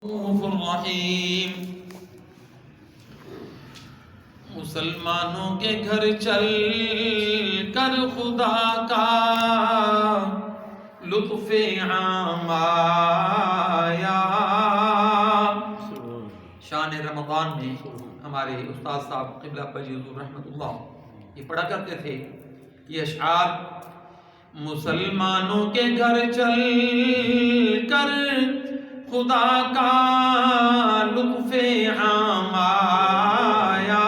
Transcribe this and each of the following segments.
الرحیم مسلمانوں کے گھر چل کر خدا کا لطف عام آیا۔ شان رمضان میں ہمارے استاد صاحب قبلہ پجی حضور رحمۃ اللہ یہ پڑھا کرتے تھے یہ اشعار، مسلمانوں کے گھر چل کر خدا کا لطف عام آیا۔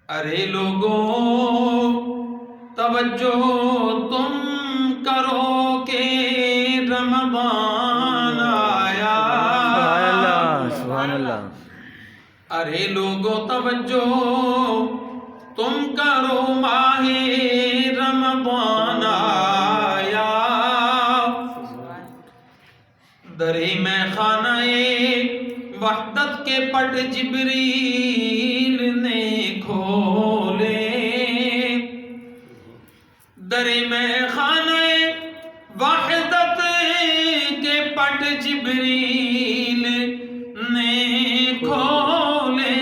ارے لوگوں توجہ تم کرو کہ رمضان آیا۔ سبحان اللہ۔ ارے لوگوں توجہ تم کرو ماہ رمضان آیا۔ درے میں خانہ وحدت کے پٹ جبریل نے کھولے۔ درے میں خانہ وحدت کے پٹ جبریل نے کھولے۔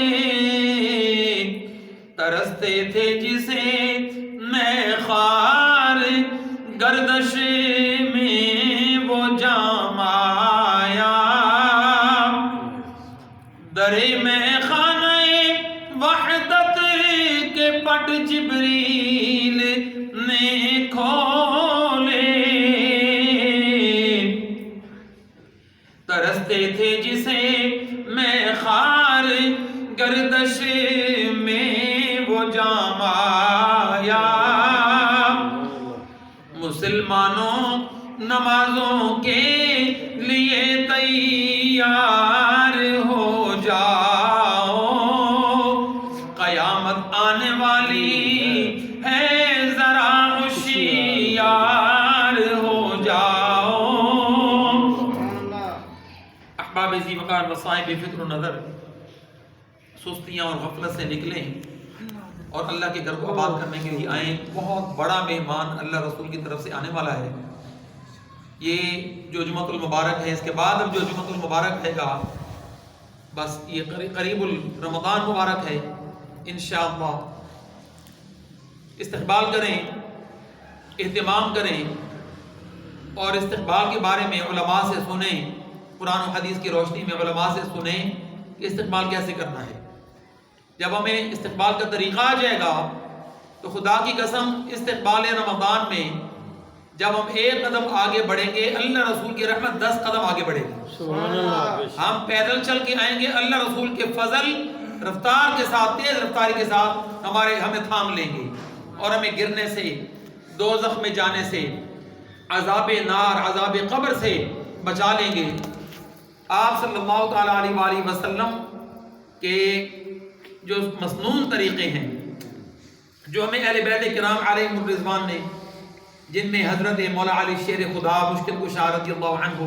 ترستے تھے جسے میں خار گردش میں وہ جام آیا۔ درے میں خانہ وحدت کے پٹ جبریل نے کھولے۔ ترستے تھے جسے میں خار گردش میں وہ جام آیا۔ مسلمانوں نمازوں کے لیے تیار ہو جاؤ، قیامت آنے والی ہے ذرا ہوشیار ہو جاؤ۔ احباب ذی وقار وصائب فکر و نظر سستیاں اور غفلت سے نکلیں اور اللہ کے گھر کو آباد کرنے کے لیے آئیں۔ بہت بڑا مہمان اللہ رسول کی طرف سے آنے والا ہے۔ یہ جو جمعۃ المبارک ہے، اس کے بعد اب جو جمعۃ المبارک ہے گا، بس یہ قریب رمضان مبارک ہے۔ انشاءاللہ استقبال کریں، اہتمام کریں اور استقبال کے بارے میں علماء سے سنیں، قرآن و حدیث کی روشنی میں علماء سے سنیں کہ استقبال کیسے کرنا ہے۔ جب ہمیں استقبال کا طریقہ آ جائے گا تو خدا کی قسم استقبال رمضان میں جب ہم ایک قدم آگے بڑھیں گے، اللہ رسول کی رحمت 10 قدم آگے بڑھے گی۔ ہم پیدل چل کے آئیں گے، اللہ رسول کے فضل رفتار کے ساتھ، تیز رفتاری کے ساتھ ہمیں تھام لیں گے اور ہمیں گرنے سے، دوزخ میں جانے سے، عذاب نار، عذاب قبر سے بچا لیں گے۔ آپ صلی اللہ تعالیٰ علیہ وآلہ وسلم کے جو مسنون طریقے ہیں، جو ہمیں اہل بیت کرام علیہم الرضوان نے، جن میں حضرت مولا علی شیر خدا مشکل کشا رضی اللہ عنہ،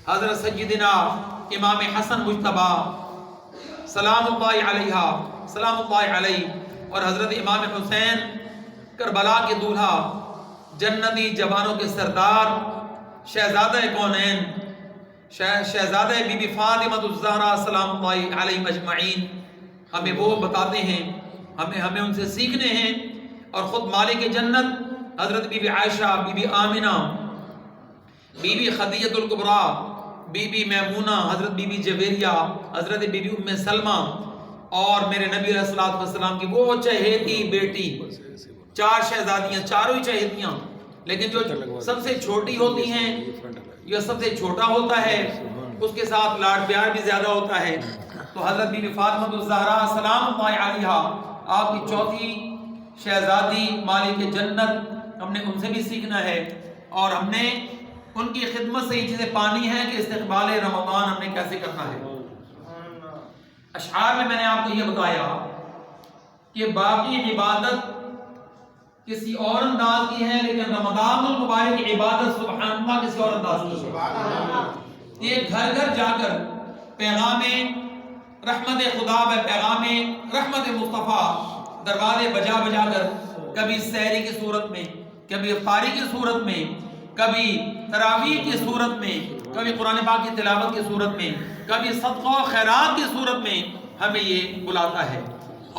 حضرت سیدنا امام حسن مجتبیٰ سلام اللہ علیہ اور حضرت امام حسین کربلا کے دولہا، جنتی جوانوں کے سردار، شہزادہ کونین، شہزادہ بی بی فاطمہ الزہرا سلام اللہ علیہ اجمعین، ہمیں وہ بتاتے ہیں، ہمیں ان سے سیکھنے ہیں۔ اور خود مالک جنت حضرت بی بی عائشہ، بی بی آمنہ، بی بی خدیجہ الکبریٰ، بی بی میمونہ، حضرت بی بی جویریہ، حضرت بی بی ام سلمہ اور میرے نبی علیہ الصلوۃ والسلام کی وہ چہیتی بیٹی، 4 شہزادیاں، چاروں ہی چہیتیاں، لیکن جو سب سے چھوٹی ہوتی ہیں، جو سب سے چھوٹا ہوتا ہے، اس کے ساتھ لاڈ پیار بھی زیادہ ہوتا ہے۔ تو حضرت بی بی فاطمہ الزہرا سلام اللہ علیہ، آپ کی چوتھی شہزادی مالک جنت، ہم نے ان سے بھی سیکھنا ہے اور ہم نے ان کی خدمت سے یہ چیزیں پانی ہے کہ استقبال رمضان ہم نے کیسے کرنا ہے۔ اشعار میں نے آپ کو یہ بتایا کہ باقی عبادت کسی اور انداز کی ہے، لیکن رمضان المبارک کی عبادت سبحان اللہ کسی اور انداز کی ہے۔ یہ گھر گھر جا کر پیغام رحمت خدا و پیغام رحمت مصطفیٰ دروازے بجا بجا کر، کبھی سحری کی صورت میں، کبھی افطاری کی صورت میں، کبھی تراویح کی صورت میں، کبھی قرآن پاک کی تلاوت کی صورت میں، کبھی صدقہ و خیرات کی صورت میں ہمیں یہ بلاتا ہے۔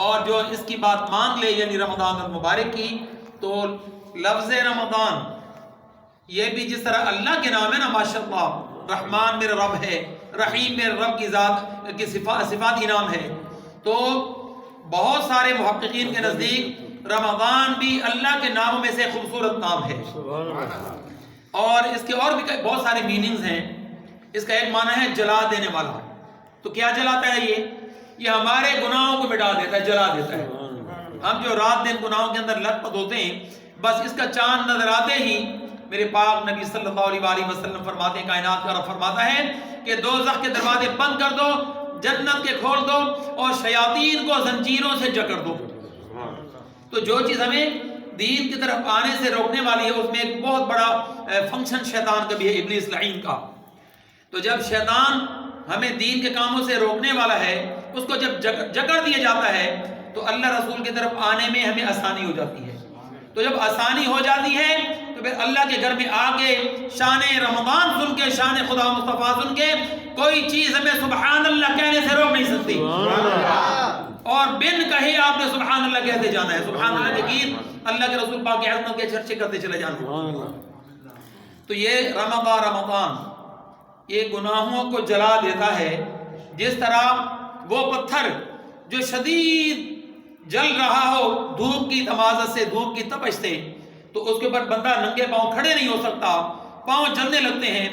اور جو اس کی بات مان لے یعنی رمضان المبارک کی، تو لفظ رمضان یہ بھی جس طرح اللہ کے نام ہے نا، ماشاءاللہ، رحمان میرا رب ہے، رحیم میرے رب کی ذات کی صفاتی نام ہے، تو بہت سارے محققین کے نزدیک رمضان بھی اللہ کے ناموں میں سے خوبصورت نام ہے، اور اس کے اور بھی بہت سارے میننگز ہیں۔ اس کا ایک معنی ہے جلا دینے والا۔ تو کیا جلاتا ہے یہ ہمارے گناہوں کو مٹا دیتا ہے، جلا دیتا ہے۔ ہم جو رات دن گناہوں کے اندر لت پت ہوتے ہیں، بس اس کا چاند نظر آتے ہی میرے پاک نبی صلی اللہ علیہ وسلم فرماتے ہیں، کائنات کا رب فرماتا ہے کہ دوزخ کے دروازے بند کر دو، جنت کے کھول دو، اور شیاطین کو زنجیروں سے جکڑ دو۔ تو جو چیز ہمیں دین کی طرف آنے سے روکنے والی ہے، اس میں ایک بہت بڑا فنکشن شیطان کا بھی ہے، ابلیس لعین کا۔ تو جب شیطان ہمیں دین کے کاموں سے روکنے والا ہے، اس کو جب جکڑ دیا جاتا ہے، تو اللہ رسول کی طرف آنے میں ہمیں آسانی ہو جاتی ہے۔ تو جب آسانی ہو جاتی ہے تو پھر اللہ کے گھر میں آگے شان رمضان سن کے، شان خدا مصطفیٰ سن کے، کوئی چیز ہمیں سبحان اللہ کہنے سے روک نہیں سکتی، اور بن کہے آپ نے سبحان اللہ کہتے جانا ہے، سبحان اللہ کے گیت اللہ کے رسول پاک کی عظمت کے چرچے کرتے چلے جانا ہے۔ تو یہ رمضان یہ گناہوں کو جلا دیتا ہے، جس طرح وہ پتھر جو شدید جل رہا ہو دھوپ کی تمازت سے، دھوپ کی تپش سے، تو اس کے اوپر بندہ ننگے پاؤں کھڑے نہیں ہو سکتا، پاؤں جلنے لگتے ہیں۔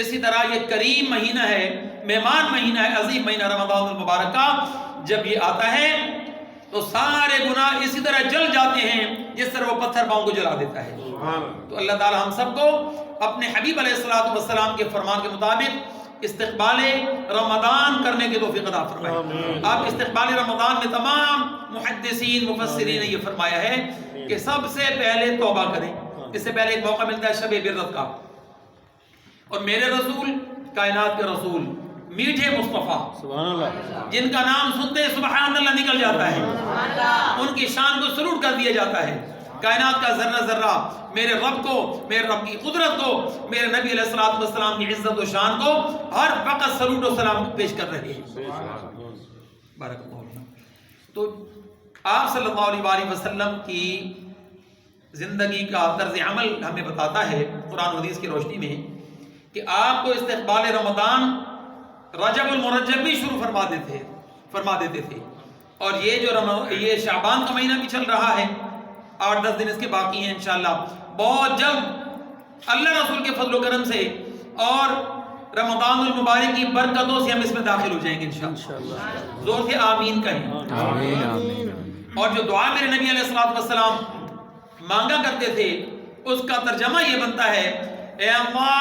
اسی طرح یہ کریم مہینہ ہے، مہمان مہینہ ہے، عظیم مہینہ رمضان المبارک کا، جب یہ آتا ہے تو سارے گناہ اسی طرح جل جاتے ہیں جس طرح وہ پتھر پاؤں کو جلا دیتا ہے۔ تو اللہ تعالی ہم سب کو اپنے حبیب علیہ السلام کے فرمان کے مطابق استقبال رمضان کرنے کی توفیق عطا فرمائے۔ آپ استقبال رمضان میں تمام محدثین مفسرین نے یہ فرمایا ہے کہ سب سے پہلے توبہ کریں۔ اس سے پہلے ایک موقع ملتا ہے شب برت کا، اور میرے رسول، کائنات کے رسول، میٹھے مصطفیٰ، جن کا نام سنتے سبحان اللہ نکل جاتا ہے، ان کی شان کو سلوٹ کر دیا جاتا ہے۔ کائنات کا ذرہ ذرہ میرے رب کو، میرے رب کی قدرت کو، میرے نبی علیہ السلام کی عزت و شان کو ہر وقت سلوٹ و سلام پیش کر رہے ہیں۔ بارک اللہ۔ تو آپ صلی اللہ علیہ وسلم کی زندگی کا طرز عمل ہمیں بتاتا ہے قرآن و حدیث کی روشنی میں کہ آپ کو استقبال رمضان رجب المرجب بھی شروع فرما دیتے تھے، اور یہ شعبان کا مہینہ بھی چل رہا ہے، 8-10 دن اس کے باقی ہیں انشاءاللہ۔ بہت جلد اللہ رسول کے فضل و کرم سے اور رمضان المبارک کی برکتوں سے ہم اس میں داخل ہو جائیں گے انشاءاللہ۔ زور سے آمین کہیں۔ آمین آمین۔ اور جو دعا میرے نبی علیہ السلام مانگا کرتے تھے، اس کا ترجمہ یہ بنتا ہے، اے اللہ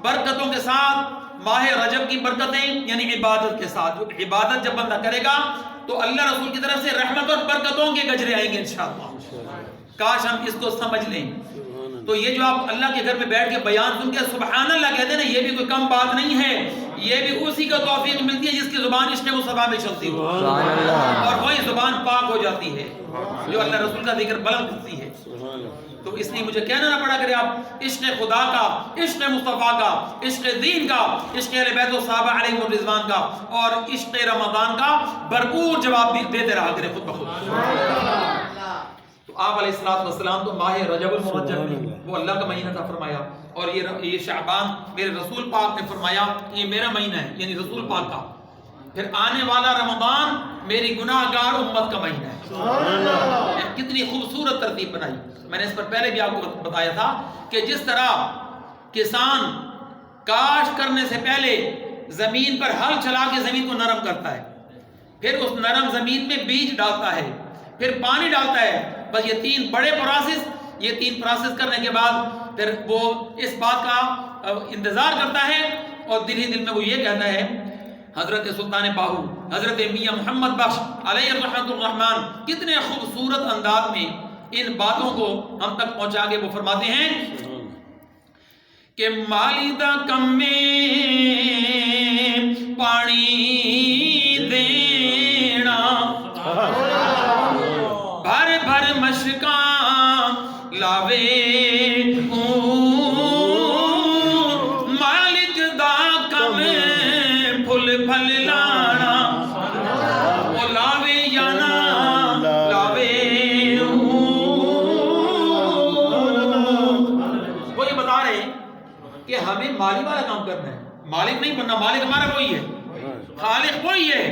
برکتوں کے ساتھ ماہ رجب کی برکتیں، یعنی عبادت کے ساتھ، عبادت جب بندہ کرے گا تو اللہ رسول کی طرف سے رحمت اور برکتوں کے گجرے آئیں گے انشاءاللہ۔ کاش ہم اس کو سمجھ لیں۔ تو یہ جو آپ اللہ کے گھر میں بیٹھ کے بیان سن کے سبحان اللہ کہتے ہیں نا، یہ بھی کوئی کم بات نہیں ہے، یہ بھی اسی کا توفیق ملتی ہے جس کی زبان عشق مصطفیٰ میں چلتی ہو، اور وہی زبان پاک ہو جاتی ہے جو اللہ رسول کا ذکر بلند کرتی ہے۔ تو اس لیے مجھے کہنا نہ پڑا کرے آپ عشق خدا کا، عشق مصطفیٰ کا، عشق دین کا، عشق اہل بیت و صحابہ علیہم الرضوان کا، اور عشق رمضان کا بھرپور جواب دیتے رہا کرے خود بخود۔ تو آپ علیہ السلام تو ماہ رجب المرجب میں وہ اللہ کا مہینہ تھا فرمایا، اور یہ شعبان میرے رسول پاک نے فرمایا یہ میرا مہینہ ہے، یعنی رسول پاک کا۔ پھر آنے والا رمضان میری گناہ گار امت کا مہینہ ہے۔ کتنی خوبصورت ترتیب بنائی۔ میں نے اس پر پہلے بھی آپ کو بتایا تھا کہ جس طرح کسان کاشت کرنے سے پہلے زمین پر ہل چلا کے زمین کو نرم کرتا ہے، پھر اس نرم زمین میں بیج ڈالتا ہے، پھر پانی ڈالتا ہے، بس یہ تین بڑے پروسیس، یہ تین پروسیس کرنے کے بعد پھر وہ اس بات کا انتظار کرتا ہے، اور دل ہی دل میں وہ یہ کہتا ہے، حضرت سلطان باہو، حضرت میاں محمد بخش علیہ الرحمت الرحمن کتنے خوبصورت انداز میں ان باتوں کو ہم تک پہنچا کے وہ فرماتے ہیں کہ مالی دا کمے پانی دینا، بھر بھر مشکاں لاوے دا کم پھل پھل لانا وہ لاوے یا نہ لاوے وہ یہ بتا رہے ہیں کہ ہمیں مالی والا کام کرنا ہے، مالک نہیں بننا. مالک ہمارا وہی ہے، خالق وہی ہے،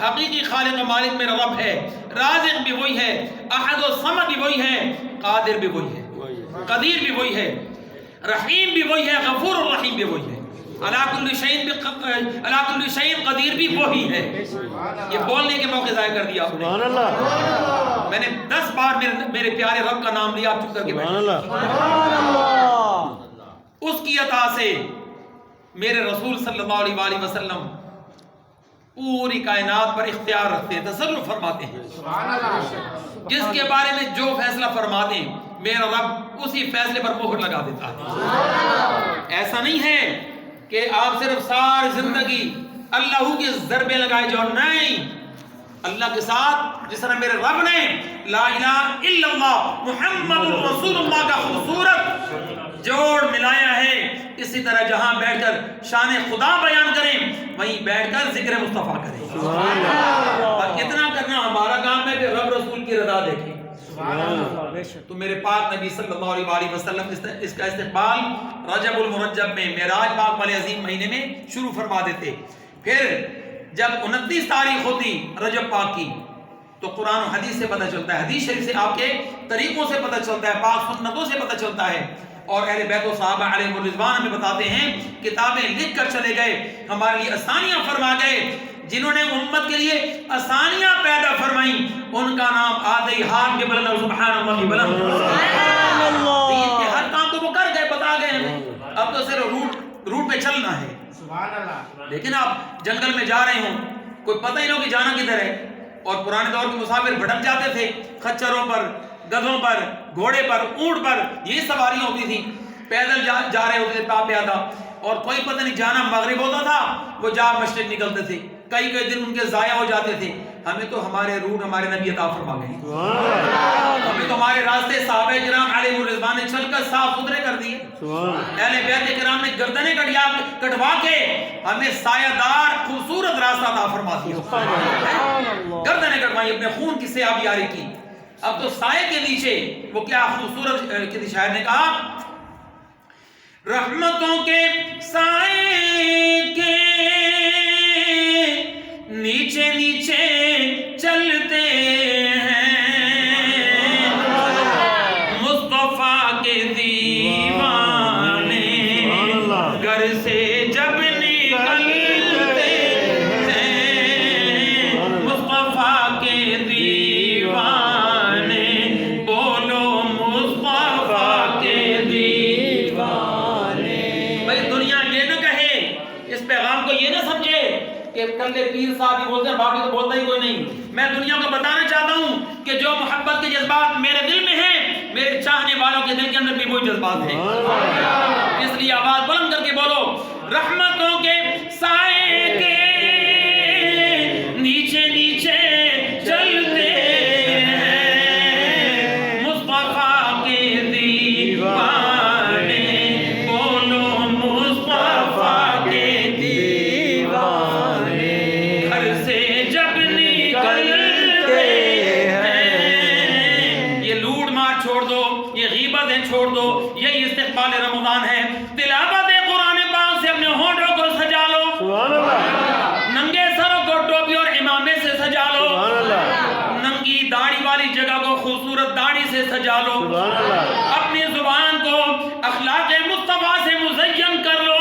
حقیقی خالق و مالک میرا رب ہے، رازق بھی وہی ہے، احد و صمد بھی وہی ہے، قادر بھی وہی ہے، قدیر بھی وہی ہے، رحیم بھی وہی ہے، غفور الرحیم بھی وہی ہے، علی کل شیء قدیر بھی وہی ہے. یہ بولنے کے موقع ضائع کر دیا آپ نے. میں نے 10 بار میرے پیارے رب کا نام لیا، آپ چپ کر کے بیٹھے. اس کی عطا سے میرے رسول صلی اللہ علیہ وآلہ وسلم پوری کائنات پر اختیار رکھتے ہیں، تصرف فرماتے ہیں. جس کے بارے میں جو فیصلہ فرما دیں میرا رب اسی فیصلے پر مہر لگا دیتا ہے. ایسا نہیں ہے کہ آپ صرف ساری زندگی اللہ کی ضربے لگائے جاؤ، نہیں. اللہ کے ساتھ جس طرح میرے رب نے لا الہ الا اللہ محمد رسول اللہ کا خوبصورت جوڑ ملایا ہے، اسی طرح جہاں بیٹھ کر شان خدا بیان کریں وہیں بیٹھ کر ذکر مصطفیٰ کریں. اور اتنا کرنا ہمارا کام ہے کہ رب رسول کی رضا دیکھیں. تو میرے پاک نبی صلی اللہ علیہ وآلہ وسلم اس کا استقبال رجب المرجب میں معراج پاک والے عظیم مہینے میں شروع فرما دیتے. پھر جب 29 تاریخ ہوتی رجب پاک کی تو قرآن و حدیث سے پتہ چلتا ہے، حدیث شریف سے آپ کے طریقوں سے پتہ چلتا ہے، پاک سنتوں سے پتہ چلتا ہے. اور اہل بیت و صحابہ علیہ الرضوان ہمیں بتاتے ہیں کتابیں لکھ کر چلے گئے، ہمارے لیے آسانیاں فرما گئے. جنہوں نے امت کے لیے آسانیاں پیدا فرمائیں ان کا نام آدھے ہاتھ کے بلند سبحان اللہ کی بلند. دین کے ہر کام کو وہ کر گئے، بتا گئے ہمیں. اب تو صرف روٹ پہ چلنا ہے. لیکن آپ جنگل میں جا رہے ہوں، کوئی پتہ ہی نہیں کہ جانا کدھر ہے. اور پرانے دور کے مسافر بھٹک جاتے تھے، خچروں پر، گدھوں پر، گھوڑے پر، اونٹ پر، یہ سواریاں ہوتی تھیں. پیدل جا رہے ہوتے تھے پیادہ، اور کوئی پتہ نہیں جانا مغرب ہوتا تھا وہ جا مشرق نکلتے تھے. کئی دن ان کے ضائع ہو جاتے تھے. ہمیں تو ہمارے روٹ ہمارے نبی عطا فرما گئے. ہمیں تو ہمارے راستے صحابہ کرام علیہ الرضوان نے چل کر صاف ستھرے کر دیے. اہل بیت کرام نے گردنیں کٹوا کے ہمیں سایہ دار خوبصورت راستہ عطا فرما دیا. گردنیں کٹوائی، اپنے خون کی سیاہ یاری کی. اب تو سائے کے نیچے وہ کیا خوبصورت کسی شاعر نے کہا، رحمتوں کے سائے کے نیچے نیچے چلتے ہیں مصطفیٰ کے دیوانے، گھر سے جب نکلتے ہیں مصطفیٰ کے دیوانے، بولو مصطفیٰ کے دیوانے. بھائی دنیا یہ نہ کہے، اس پیغام کو یہ نہ سمجھے کہ کلے پیر صاحب ہی بولتے ہیں، باقی تو بولتا ہی کوئی نہیں. میں دنیا کو بتانا چاہتا ہوں کہ جو محبت کے جذبات میرے دل میں ہیں میرے چاہنے والوں کے دل کے اندر بھی وہی جذبات ہیں. اس لیے آواز بلند کر کے بولو، رحمتوں کے سائے کے نیچے نیچے چلتے ہیں مصطفیٰ کے دیوانے، بولو مصطفیٰ کے دیوانے، گھر سے جب نکلتے ہیں. یہ لوٹ مار چھوڑ دو، یہ غیبتیں چھوڑ دو، یہی استقبال رمضان ہے. تلاوت قرآن پاک سے اپنے ہونٹوں کو سجا لو، ننگے سروں کو ٹوپی اور امامے سے سجا لو، ننگی داڑھی والی جگہ کو خوبصورت داڑھی سے سجا لو، اپنی زبان کو اخلاق مصطفیٰ سے مزین کر لو.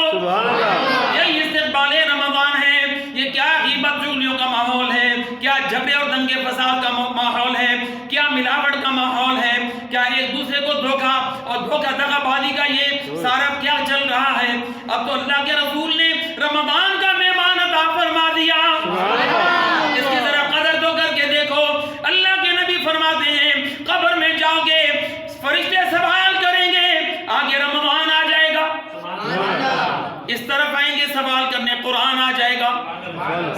یہی استقبال رمضان ہے. یہ کیا غیبت چغلیوں کا ماحول ہے، کیا جھگڑے اور دنگے فساد کا ماحول ہے، کیا ملاوٹ کا ماحول ہے، کیا ایک دوسرے کو دھوکہ اور دھوکہ دغا بازی کا یہ سارا کیا چل رہا ہے. اب تو اللہ کے رسول نے رمضان کا مہمان عطا فرما دیا. اس کی ذرا قدر تو کر کے دیکھو. اللہ کے نبی فرماتے ہیں قبر میں جاؤ گے فرشتے سوال کریں گے، آگے رمضان آ جائے گا، اس طرف آئیں گے سوال کرنے، قرآن آ جائے گا.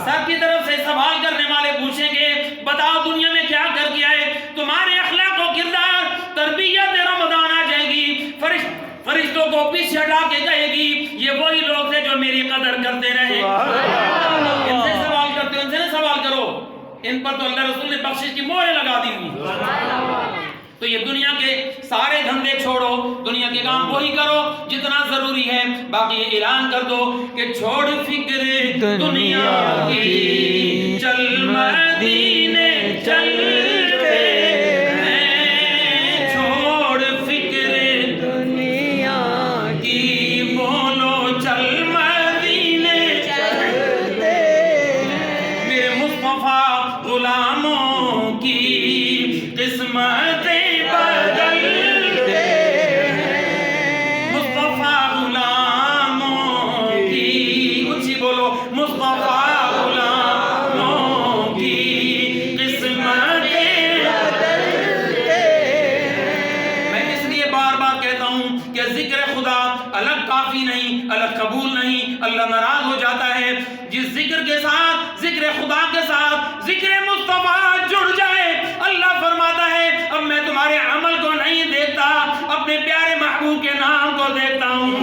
سب کی طرف سے سوال کرنے والے پوچھیں گے بتاؤ دنیا میں کیا کر کے آئے، تمہارے اخلاق و کردار تربیت رمضان آ جائے گی. فرشتوں کو پیچھے ہٹا کے کہے گی یہ وہی لوگ تھے جو جو میری قدر کرتے رہے. ان سے سوال کرتے ہو, ان سے نہ سوال کرو, ان پر تو اللہ رسول نے بخشش کی مہریں لگا دی ہوئی. تو یہ دنیا کے سارے دھندے چھوڑو, دنیا کے کام وہی کرو جتنا ضروری ہے. باقی یہ اعلان کر دو کہ چھوڑ فکر دنیا کی, چل مدینے چلتے ہیں. چھوڑ فکر دنیا کی, بولو چل مدینے چلتے ہیں. میرے مصطفیٰ غلاموں کی قسمت قبول نہیں, اللہ ناراض ہو جاتا ہے. جس ذکر کے ساتھ, ذکر خدا کے ساتھ ذکر مصطفیٰ جڑ جائے, اللہ فرماتا ہے اب میں تمہارے عمل کو نہیں دیکھتا, اپنے پیارے محبوب کے نام کو دیکھتا ہوں.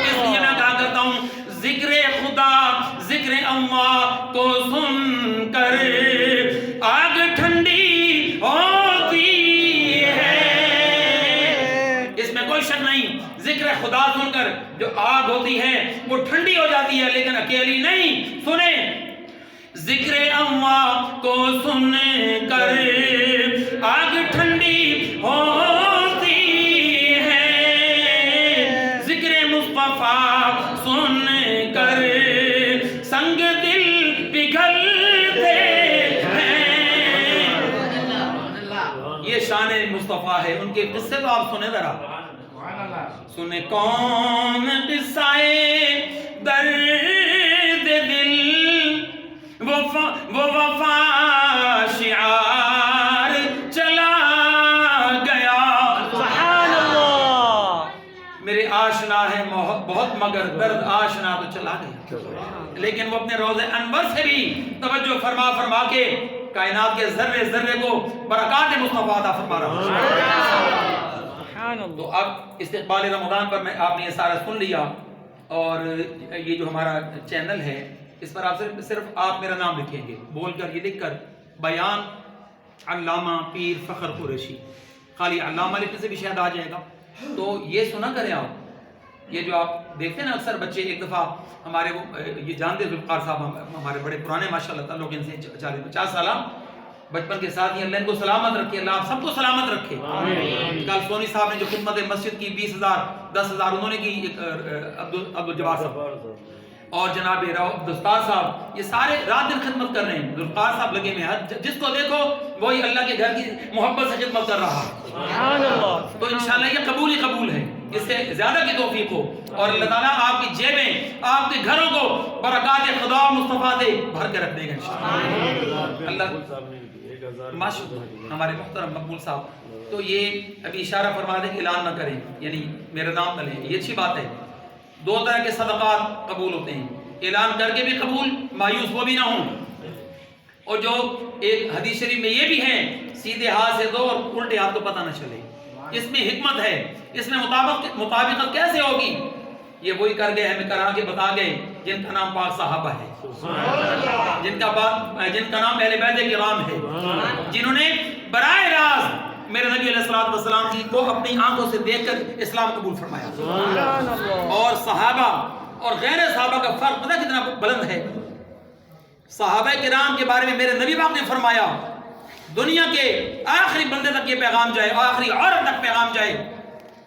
اس لیے میں کہا کرتا ہوں, ذکر خدا, ذکر اللہ کو سن کر آگ ٹھنڈی ہوتی ہے. اس میں کوئی شک نہیں, ذکر خدا سن کر جو آگ ہوتی ہے وہ ٹھنڈی ہو جاتی ہے, لیکن اکیلی نہیں. سنیں, ذکر اللہ کو سن کر آگ ٹھنڈی ہوتی ہے. ذکر مصطفیٰ سن کر سنگ دل پگھلتے ہیں. یہ شان مصطفیٰ ہے. ان کے قصے تو آپ سنیں ذرا, سنے کون قصہ درد دل, وہ وفا شعار چلا گیا. سبحان اللہ. میرے آشنا ہے بہت مگر درد آشنا تو چلا گیا. لیکن وہ اپنے روضے انور سے بھی توجہ فرما فرما کے کائنات کے ذرے ذرے کو برکات مصطفیٰ عطا فرما رہا ہے. تو اب استقبال رمضان پر میں آپ نے یہ سارا سن لیا, اور یہ جو ہمارا چینل ہے اس پر آپ صرف آپ میرا نام لکھیں گے, بول کر یہ لکھ کر بیان علامہ پیر فخر قریشی, خالی علامہ لکھنے سے بھی شاید آ جائے گا. تو یہ سنا کریں آپ, یہ جو آپ دیکھتے ہیں نا اکثر بچے, ایک دفعہ ہمارے یہ جانتے ذوالفقار صاحب ہمارے بڑے پرانے ماشاءاللہ تعلق ان سے 40-50 سالہ بچپن کے ساتھ ہی, اللہ ان کو سلامت رکھے, اللہ آپ سب کو سلامت رکھے. کل سونی صاحب نے جو خدمت مسجد کی 20,000 10,000 انہوں نے کی, عبدالجبار صاحب اور جناب عبدالستار صاحب, یہ سارے رات دن خدمت کر رہے ہیں. ذوالفقار صاحب لگے میں, جس کو دیکھو وہی اللہ کے گھر کی محبت سے خدمت کر رہا. تو انشاءاللہ یہ قبول ہی قبول ہے, اس سے زیادہ کی توفیق ہو, اور اللہ تعالیٰ آپ کی جیبیں, آپ کے گھروں کو برکات خدا و مصطفیٰ سے بھر کے رکھ دے گا انشاءاللہ. اللہ ماشاءاللہ ہمارے محترم مقبول صاحب, تو یہ ابھی اشارہ فرما دیں کہ اعلان نہ کریں, یعنی میرا نام نہ لیں, یہ اچھی بات ہے. 2 طرح کے صدقات قبول ہوتے ہیں, اعلان کر کے بھی قبول, مایوس وہ بھی نہ ہوں. اور جو ایک حدیث شریف میں یہ بھی ہے, سیدھے ہاتھ سے دو اور الٹے ہاتھ کو پتہ نہ چلے. اس میں حکمت ہے, اس میں مطابقت کیسے ہوگی, یہ وہی کر گئے, ہمیں کرا کے بتا گئے جن کا نام پاک صحابہ ہے, جن کا نام اہل بیت کرام ہے, جنہوں نے براہ راست میرے نبی علیہ السلام کی کو اپنی آنکھوں سے دیکھ کر اسلام قبول فرمایا. اور صحابہ اور غیر صحابہ کا فرق پتہ کتنا بلند ہے. صحابہ کرام کے بارے میں میرے نبی پاک نے فرمایا, دنیا کے آخری بندے تک یہ پیغام جائے, آخری عورت تک پیغام جائے,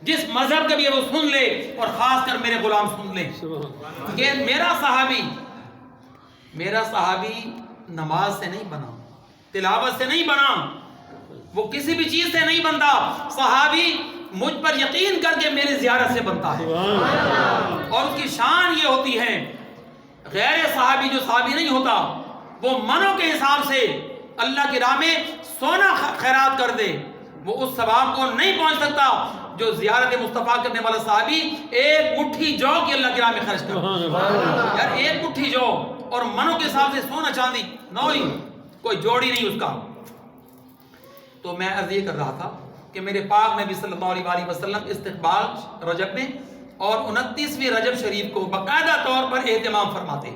جس مذہب کا بھی وہ سن لے, اور خاص کر میرے غلام سن لے, کہ میرا صحابی نماز سے نہیں بنا, تلاوت سے نہیں بنا, وہ کسی بھی چیز سے نہیں بنتا. صحابی مجھ پر یقین کر کے میری زیارت سے بنتا ہے, اور اس کی شان یہ ہوتی ہے. غیر صحابی جو صحابی نہیں ہوتا, وہ منوں کے حساب سے اللہ کی راہ میں سونا خیرات کر دے, وہ اس ثواب کو نہیں پہنچ سکتا جو زیارت مصطفیٰ کرنے والا صحابی ایک مٹھی جو کی اللہ کی راہ میں خرچ کر. یار ایک مٹھی جو اور منوں کے حساب سے سونا چاندی نوئی, کوئی جوڑی نہیں اس کا. تو میں عرض یہ کر رہا تھا کہ میرے پاک نبی صلی اللہ علیہ وسلم استقبال رجب میں اور 29ویں رجب شریف کو باقاعدہ طور پر اہتمام فرماتے،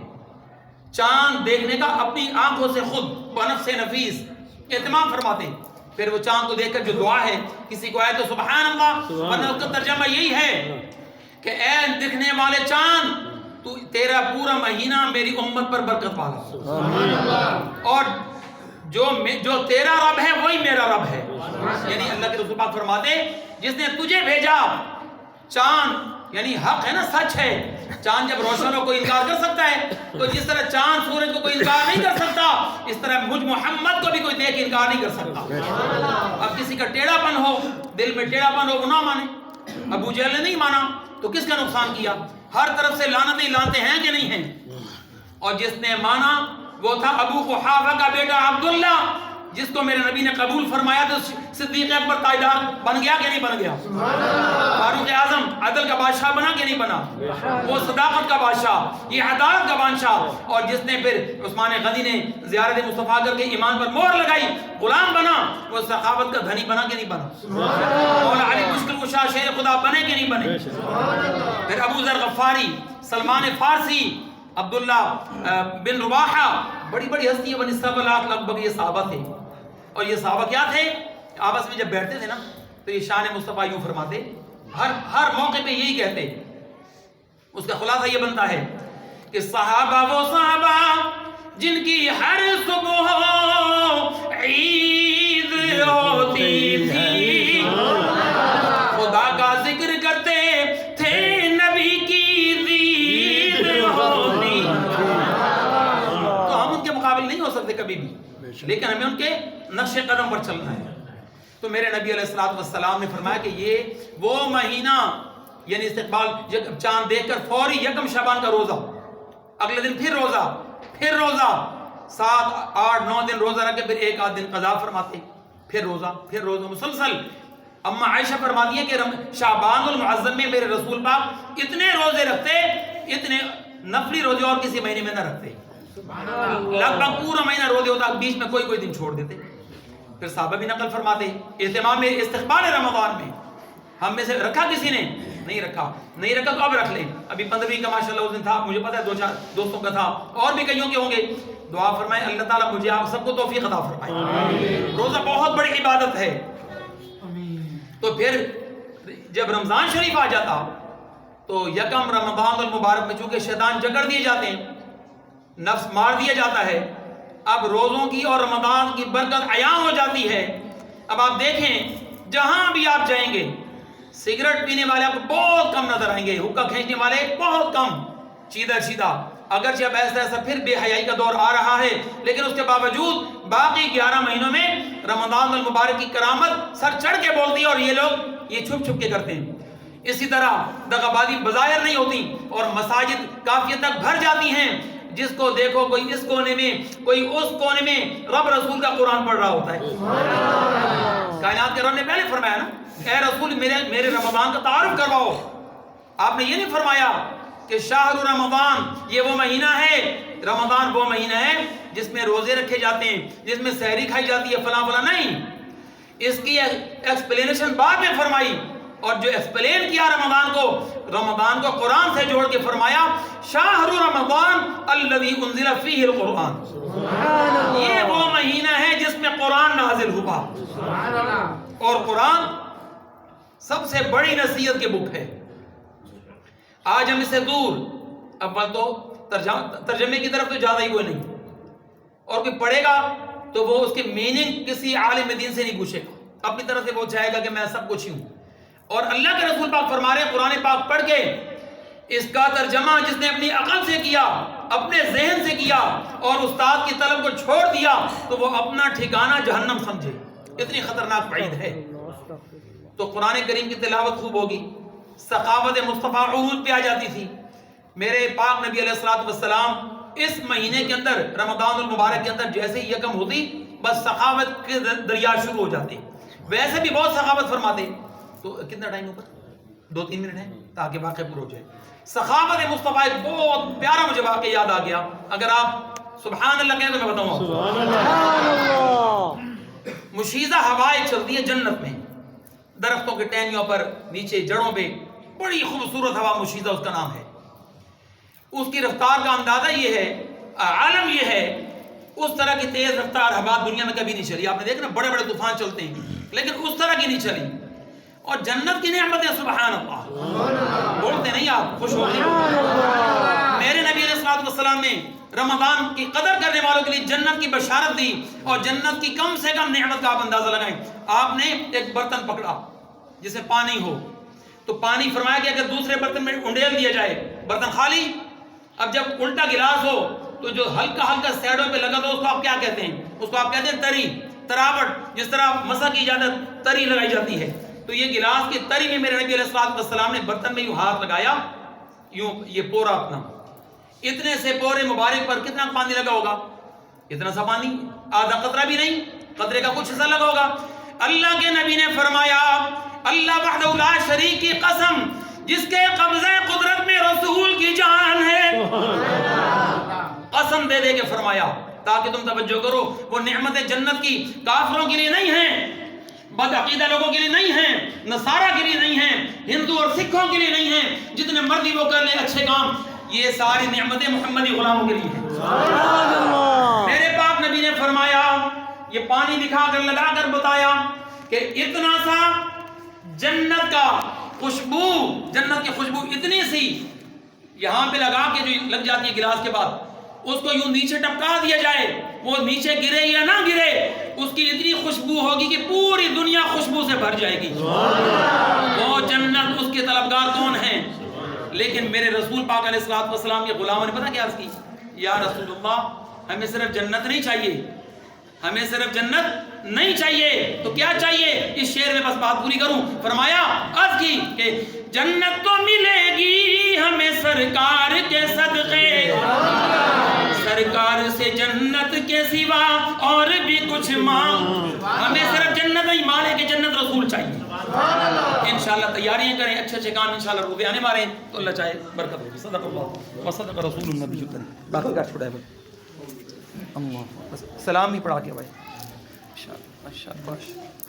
چاند دیکھنے کا اپنی آنکھوں سے خود بنفس نفیس اہتمام فرماتے. پھر وہ چاند کو دیکھ کر جو دعا ہے، کسی کو آئے تو سبحان اللہ، ورنہ اس کا ترجمہ یہی ہے کہ اے دکھنے والے چاند، تو تیرا پورا مہینہ میری امت پر برکت والا، اور جو تیرا رب ہے وہی میرا رب ہے. یعنی اللہ کے رسول پاک فرماتے جس نے تجھے بھیجا، چاند یعنی حق ہے نا، سچ ہے. چاند جب روشن ہو کوئی انکار کر سکتا ہے؟ تو جس طرح چاند سورج کو کوئی انکار نہیں کر سکتا، اس طرح مجھ محمد کو بھی کوئی دیکھ انکار نہیں کر سکتا. اب کسی کا ٹیڑھا پن ہو، دل میں ٹیڑھا پن ہو، وہ نہ مانے. ابو جہل نے نہیں مانا تو کس کا نقصان کیا؟ ہر طرف سے لعنتیں لانتے ہیں کہ نہیں ہیں؟ اور جس نے مانا وہ تھا ابو قحافہ کا بیٹا عبداللہ، جس کو میرے نبی نے قبول فرمایا تو صدیق اکبر تاجدار بن گیا کہ نہیں بن گیا؟ فاروق اعظم عدل کا بادشاہ بنا کہ نہیں بنا؟ وہ صداقت کا بادشاہ، یہ عدالت کا بادشاہ. اور جس نے پھر عثمان غنی نے زیارت مصطفیٰ کر کے ایمان پر مہر لگائی، غلام بنا، وہ سخاوت کا دھنی بنا کہ نہیں بنا؟ مولا علی مشکل کشا شیر خدا بنے کہ نہیں بنے؟ پھر ابو ذر غفاری، سلمان فارسی، عبداللہ بن رواحہ، بڑی بڑی ہستی ہے. 7 لگ بھگ یہ صحابہ تھے. اور یہ صحابہ کیا تھے؟ آپس میں جب بیٹھتے تھے نا تو یہ شان مصطفیٰ یوں فرماتے، ہر موقع پہ یہی کہتے. اس کا خلاصہ یہ بنتا ہے کہ صحابہ وہ صحابہ جن کی ہر صبح عید ہوتی تھی، خدا کا ذکر کرتے تھے، نبی کی دید ہوتی. تو ہم ان کے مقابل نہیں ہو سکتے کبھی بھی، لیکن ہمیں ان کے نقش قدم پر چلنا ہے. تو میرے نبی علیہ الصلوۃ والسلام نے فرمایا کہ یہ وہ مہینہ، یعنی استقبال چاند دیکھ کر فوری 1 شعبان کا روزہ، اگلے دن پھر روزہ، پھر روزہ، 7 8 9 دن روزہ رکھ کے پھر 1 آدھ دن قضا فرماتے، پھر روزہ مسلسل. اما عائشہ فرماتی ہے کہ شعبان المعظم میں میرے رسول پاک اتنے روزے رکھتے، اتنے نفلی روزے اور کسی مہینے میں نہ رکھتے. لگ بھگ پورا مہینہ روزے ہوتا، بیچ میں کوئی دن چھوڑ دیتے. پھر صحابہ بھی نقل فرماتے اہتمام میں استقبال رمضان میں ہم میں سے رکھا کسی نے؟ نہیں رکھا تو اب رکھ لیں. ابھی 15ویں کا ماشاءاللہ اس دن تھا، مجھے پتا ہے 2-4 دوستوں کا تھا، اور بھی کئیوں کے ہوں گے. دعا فرمائیں اللہ تعالیٰ مجھے آپ سب کو توفیق عطا فرمائے. روزہ بہت بڑی عبادت ہے. تو پھر جب رمضان شریف آ جاتا تو 1 رمضان المبارک میں چونکہ شیطان جکڑ دیے جاتے ہیں، نفس مار دیا جاتا ہے، اب روزوں کی اور رمضان کی برکت عیاں ہو جاتی ہے. اب آپ دیکھیں جہاں بھی آپ جائیں گے، سگریٹ پینے والے آپ کو بہت کم نظر آئیں گے، حقہ کھینچنے والے بہت کم، سیدھا. اگرچہ اب ایسا پھر بے حیائی کا دور آ رہا ہے، لیکن اس کے باوجود باقی 11 مہینوں میں رمضان المبارک کی کرامت سر چڑھ کے بولتی ہے، اور یہ لوگ یہ چھپ کے کرتے ہیں. اسی طرح دغابازی بظاہر نہیں ہوتی اور مساجد کافی تک بھر جاتی ہیں. جس کو دیکھو کوئی اس کونے میں، کوئی اس کونے میں رب رسول کا قرآن پڑھ رہا ہوتا ہے. کائنات کے رب نے پہلے فرمایا نا، اے رسول میرے رمضان کا تعارف کرواؤ. آپ نے یہ نہیں فرمایا کہ شہر رمضان یہ وہ مہینہ ہے، رمضان وہ مہینہ ہے جس میں روزے رکھے جاتے ہیں، جس میں سحری کھائی جاتی ہے، فلاں نہیں. اس کی ایکسپلینیشن بعد میں فرمائی، اور جو ایکسپلین کیا رمضان کو قرآن سے جوڑ کے فرمایا شہر رمضان الذی انزل فیہ القرآن. یہ وہ مہینہ ہے جس میں قرآن نازل ہوا، اور قرآن سب سے بڑی نصیحت کی بک ہے. آج ہم اس سے دور، اول تو ترجمے کی طرف تو زیادہ ہی کوئی نہیں، اور کوئی پڑھے گا تو وہ اس کے میننگ کسی عالم دین سے نہیں پوچھے گا، اپنی طرف سے وہ چاہے گا کہ میں سب کچھ ہی ہوں. اور اللہ کے رسول پاک فرما رہے ہیں قرآن پاک پڑھ کے اس کا ترجمہ جس نے اپنی عقل سے کیا، اپنے ذہن سے کیا، اور استاد کی طلب کو چھوڑ دیا، تو وہ اپنا ٹھکانہ جہنم سمجھے. اتنی خطرناک وعید ہے. تو قرآن کریم کی تلاوت خوب ہوگی. سخاوت مصطفیٰ عہود پہ آ جاتی تھی. میرے پاک نبی علیہ الصلوۃ والسلام اس مہینے کے اندر، رمضان المبارک کے اندر جیسے ہی یکم ہوتی بس سخاوت کے دریا شروع ہو جاتے. ویسے بھی بہت سخاوت فرماتے. تو کتنا ٹائم ہوگا؟ 2-3 منٹ ہے تاکہ واقعہ پورا ہو جائے. سخاوت مصطفیٰ ایک بہت پیارا مجھے واقعہ یاد آ گیا. اگر آپ سبحان اللہ کہیں تو میں بتاؤں. سبحان اللہ. مشیزہ ہوائیں چلتی ہے جنت میں، درختوں کے ٹہنیوں پر، نیچے جڑوں پہ بڑی خوبصورت ہوا مشیدہ اس کا نام ہے. اس کی رفتار کا اندازہ یہ ہے، عالم یہ ہے، اس طرح کی تیز رفتار ہوا دنیا میں کبھی نہیں چلی. آپ نے دیکھا نا بڑے بڑے طوفان چلتے ہیں لیکن اس طرح کی نہیں چلی. اور جنت کی نعمت ہے، سبحان اللہ، بولتے نہیں آپ، خوش ہو گئے. میرے نبی علیہ الصلوۃ والسلام نے رمضان کی قدر کرنے والوں کے لیے جنت کی بشارت دی، اور جنت کی کم سے کم نعمت کا آپ اندازہ لگائیں. آپ نے ایک برتن پکڑا جس میں پانی ہو، تو پانی فرمایا کہ اگر دوسرے برتن میں انڈیل دیا جائے، برتن خالی. اب جب الٹا گلاس ہو تو جو ہلکا ہلکا سیڈوں پہ لگا تو اس کو آپ کیا کہتے ہیں؟ اس کو آپ کہتے ہیں تری، تراوٹ. جس طرح مسح کی اجازت تری لگائی جاتی ہے، تو یہ گلاس کی تری میں میرے نبی علیہ الصلوۃ والسلام نے برتن میں یوں ہاتھ لگایا، یوں یہ پورا اپنا، اتنے سے پورے مبارک پر کتنا پانی لگا ہوگا؟ اتنا سا پانی، آدھا قطرہ بھی نہیں، قطرے کا کچھ حصہ لگا ہوگا. اللہ کے نبی نے فرمایا، اللہ وحدہ لا شریک کی قسم، جس کے قبضہ قدرت میں رسول کی جان ہے، قسم دے دے کے فرمایا تاکہ تم توجہ کرو، وہ نعمت جنت کی کافروں کے لیے نہیں ہیں، بد عقیدہ لوگوں کے لیے نہیں ہیں، نصارہ کے لیے نہیں ہیں، ہندو اور سکھوں کے لیے نہیں ہیں، جتنے مرضی وہ کر لیں اچھے کام، یہ ساری نعمتیں محمدی غلاموں کے لیے ہیں. میرے پاک نبی نے فرمایا، یہ پانی دکھا کر لگا کر بتایا کہ اتنا سا جنت کا خوشبو، جنت کی خوشبو اتنی سی یہاں پہ لگا کے جو لگ جاتی ہے گلاس کے بعد، اس کو یوں نیچے ٹپکا دیا جائے، وہ نیچے گرے یا نہ گرے، اس کی اتنی خوشبو ہوگی کہ پوری دنیا خوشبو سے بھر جائے گی. وہ جنت، اس کے طلبگار کون ہیں؟ لیکن میرے رسول پاک علیہ الصلوۃ والسلام کے غلاموں نے پتہ کیا عرض کی؟ یا رسول اللہ، ہمیں صرف جنت نہیں چاہیے، ہمیں صرف جنت نہیں چاہیے، تو کیا چاہیے؟ اس شعر میں بس بات پوری کروں. فرمایا عرض کی کہ جنت تو ملے گی ہمیں سرکار کے صدقے، سرکار سے جنت کے سوا اور بھی کچھ مانگ، ہمیں صرف جنت نہیں، مانے کہ جنت رسول چاہیے. انشاءاللہ تیاریاں کریں، اچھے اچھے کام انشاءاللہ روزے آنے ماریں تو اللہ چاہے برکت ہوگی. صدق اللہ وصدق رسول النبی الکریم. باقی کا چھوڑا ہے بھائی، اللہ سلام بھی پڑھا کے بھائی. ماشاءاللہ ماشاءاللہ.